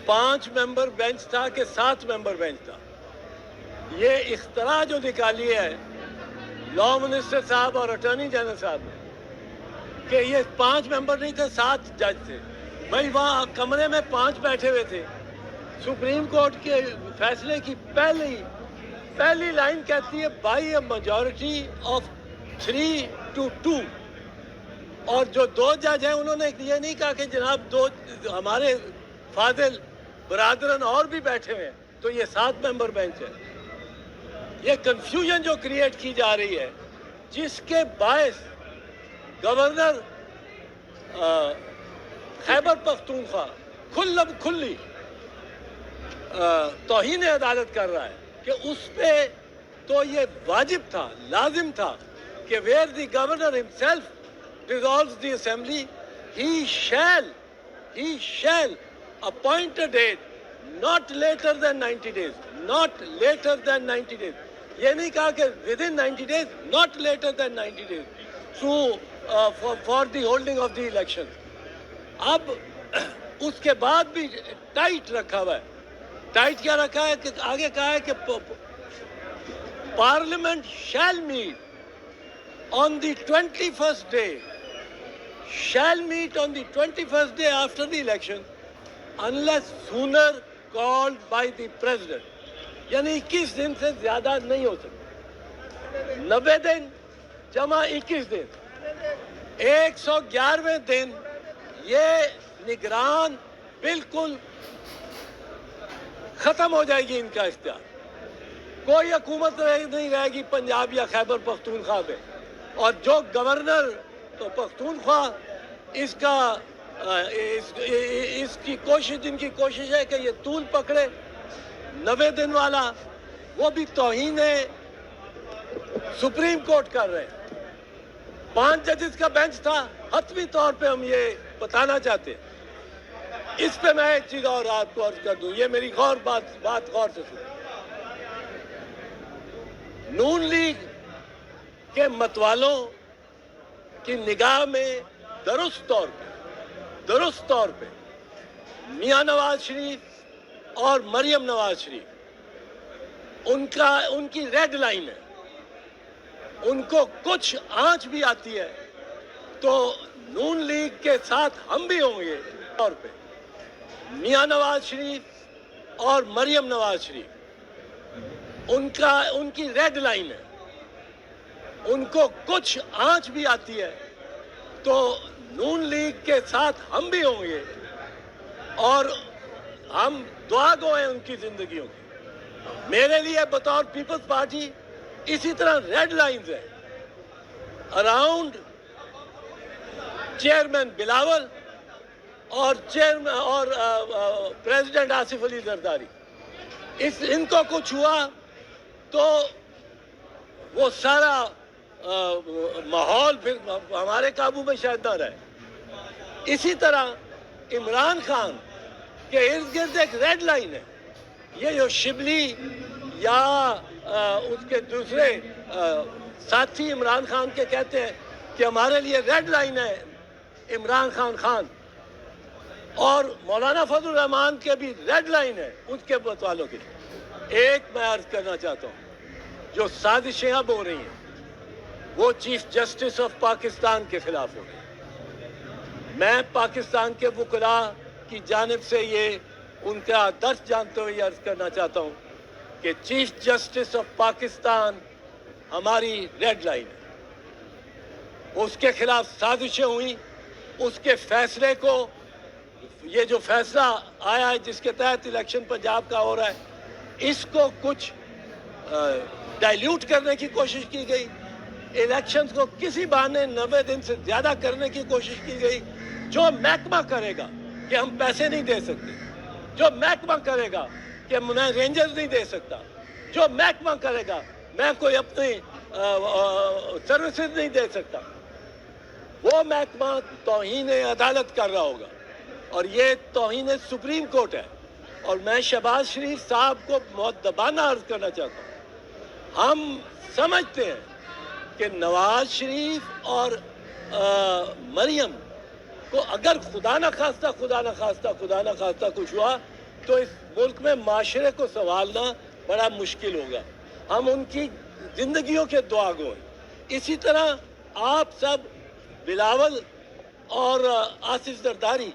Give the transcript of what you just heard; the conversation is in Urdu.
5 ممبر بینچ تھا کہ 7 ممبر بینچ تھا. یہ اختراع جو نکالی ہے لا منسٹر صاحب اور اٹارنی جنرل صاحب نے کہ یہ 5 ممبر نہیں تھے، 7 جج تھے. بھائی وہاں کمرے میں 5 بیٹھے ہوئے تھے. سپریم کورٹ کے فیصلے کی پہلی لائن کہتی ہے by a majority of 3 to 2. اور جو 2 جج ہیں انہوں نے یہ نہیں کہا کہ جناب 2 ہمارے فاضل برادران اور بھی بیٹھے ہوئے ہیں تو یہ 7 ممبر بینچ ہے. یہ کنفیوژن جو کریٹ کی جا رہی ہے جس کے باعث گورنر خیبر پختونخوا کھلی توہین عدالت کر رہا ہے کہ اس پہ تو یہ واجب تھا، لازم تھا کہ where the governor himself dissolves the assembly, he shall appoint a date not later than 90 days. Not later than 90 days. یہ نہیں کہا کہ within 90 days, not later than 90 days for the holding of the election. اب اس کے بعد بھی ٹائٹ رکھا ہوا ہے. ٹائٹ کیا رکھا ہے کہ آگے کہا ہے کہ parliament shall meet on the 21st day. Shall meet on the 21st day after the election unless sooner called by the president. یعنی 21 دن سے زیادہ نہیں ہو سکتا. 90 دن جمع 21 دن 111ویں دن یہ نگران بالکل ختم ہو جائے گی ان کا اختیار. کوئی حکومت نہیں رہے گی پنجاب یا خیبر پختونخوا میں. اور جو گورنر تو پختونخوا اس کی کوشش، جن کی کوشش ہے کہ یہ طول پکڑے 90 دن والا، وہ بھی توہین سپریم کورٹ کر رہے ہیں. 5 ججز کا بینچ تھا. حتمی طور پہ ہم یہ بتانا چاہتے ہیں. اس پہ میں ایک چیز اور آپ کو عرض کر دوں، یہ میری بات غور سے سنیں. نون لیگ کے متوالوں کی نگاہ میں درست طور پہ میاں نواز شریف اور مریم نواز شریف ان کی ریڈ لائن ہے. ان کو کچھ آنچ بھی آتی ہے تو نون لیگ کے ساتھ ہم بھی ہوں گے. طور پہ میاں نواز شریف اور مریم نواز شریف ان کی ریڈ لائن ہے. ان کو کچھ آنچ بھی آتی ہے تو نون لیگ کے ساتھ ہم بھی ہوں گے اور ہم دعا گو ہیں ان کی زندگیوں کی. میرے لیے بطور پیپلز پارٹی اسی طرح ریڈ لائنز ہیں اراؤنڈ چیئرمین بلاول اور پریزیڈنٹ آصف علی زرداری. ان کو کچھ ہوا تو وہ سارا ماحول پھر ہمارے قابو میں شاید نہ رہے. اسی طرح عمران خان کے ارد گرد ایک ریڈ لائن ہے. یہ جو شبلی یا اس کے دوسرے ساتھی عمران خان کے کہتے ہیں کہ ہمارے لیے ریڈ لائن ہے عمران خان، اور مولانا فضل الرحمان کے بھی ریڈ لائن ہے ان کے متوالوں کی. ایک میں عرض کرنا چاہتا ہوں، جو سازشیں اب ہو رہی ہیں وہ چیف جسٹس آف پاکستان کے خلاف ہو رہی ہیں. میں پاکستان کے وکلاء کی جانب سے یہ ان کا درس جانتے ہوئے عرض کرنا چاہتا ہوں کہ چیف جسٹس آف پاکستان ہماری ریڈ لائن ہے. اس کے خلاف سازشیں ہوئیں. اس کے فیصلے کو، یہ جو فیصلہ آیا ہے جس کے تحت الیکشن پنجاب کا ہو رہا ہے، اس کو کچھ ڈائلیوٹ کرنے کی کوشش کی گئی. الیکشنز کو کسی بہانے 90 دن سے زیادہ کرنے کی کوشش کی گئی. جو محکمہ کرے گا کہ ہم پیسے نہیں دے سکتے، جو محکمہ کرے گا کہ میں رینجرز نہیں دے سکتا، جو محکمہ کرے گا میں کوئی اپنی سروسز نہیں دے سکتا، وہ محکمہ توہین عدالت کر رہا ہوگا. اور یہ توہین سپریم کورٹ ہے. اور میں شہباز شریف صاحب کو مؤدبانہ عرض کرنا چاہتا ہوں، ہم سمجھتے ہیں کہ نواز شریف اور مریم کو اگر خدا نہ خواستہ کچھ ہوا تو اس ملک میں معاشرے کو سنبھالنا بڑا مشکل ہوگا. ہم ان کی زندگیوں کے دعا گو ہیں. اسی طرح آپ سب بلاول اور آصف زرداری